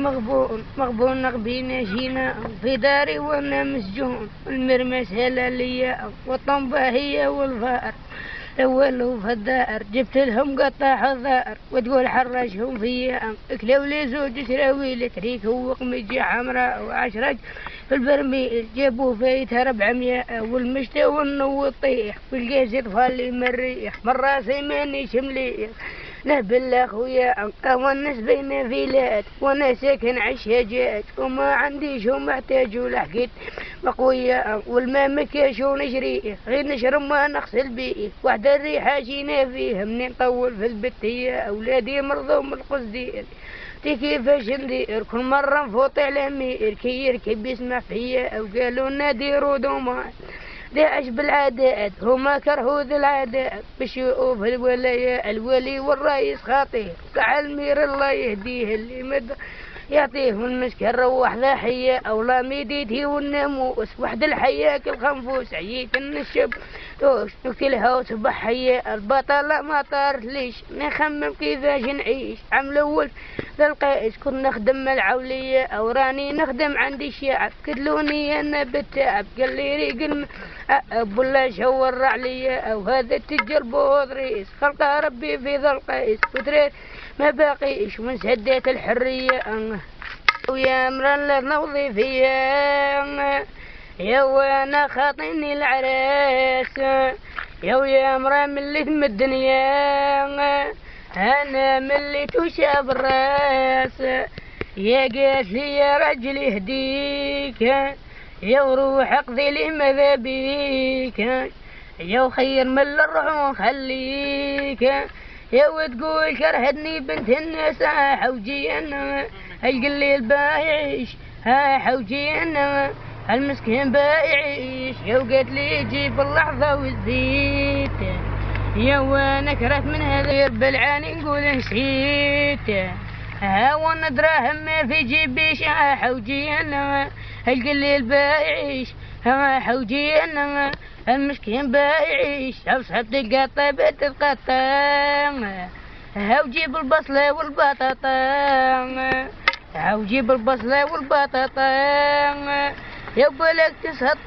مغبون نغبينا جينا في داري وانا مسجون. المرمس هلا ليا والطنبة هي والفار الاول في الدار. جبت لهم قطع حذار وتقول حرشهم فيا. اكلوا لي زوج سراويل تريك هو قميجي حمراء وعشرة في البرميل. جابوا فيتها 400 والمشتى والنو يطيح والقيس فالي مريح من راسي ماني شمليح. نهبل اخويا اونس بين فيلات وانا ساكن عالشجاج وما عنديش ومحتاج ولحقت مقوية والماء مكاش ونشريه غير نشرب ما نغسل بيه. وحدة الريحة جينا فيها منين نطول في البتية. اولادي مرضوا من القصدير كيفاش ندير كل مرة نفوت على مير كي يركب يسمع فيا. او قالوا لنا ديروا دوما داعش بالعادات هما كرهوا ذي العادات بشوف الولاية. الولي والرئيس خاطيه كاع المير الله يهديه اللي مد يعطيه المسكن روح ضحية أو لا ميديتي والناموس. وحد الحياك الخنفوس عييت النشب وكلها وصبح حية. البطلة ما طارت ليش نخمم كيفاش نعيش. عام الأول ذا القيس كنت نخدم العولية أو راني نخدم عندي الشعب. كدلوني أنا بالتعب قال لي ريق أب ولا شور عليا أو هذا التجر بوضريس. خلق ربي في ذا القيس وتريد ما باقيش من سديت الحرية. ويا مرة نوظيفية يا وانا خاطيني العراس يا مرة مليت من الدنيا انا مليت وشاب الراس. يا قاسي يا رجل يهديك يا وروح اقضي لي ماذا بيك يا خير من الروح وخليك يا وتقول كرهتني بنت الناس حوجي انا القليل بايعيش حوجي انا المسكين بايعيش. يا وقالت لي جيب اللحظة والزيت يا وانا كرهت من هذا بالعاني نقول نسيت. وانا دراهم ما في جيبي حوجي انا القليل بايعيش حوجي انا المسكين بايعيش. صحبت القطة بتتقطع وجيب البصلة والبطاطا وجيب البصلة والبطاطا يا بلك تسهط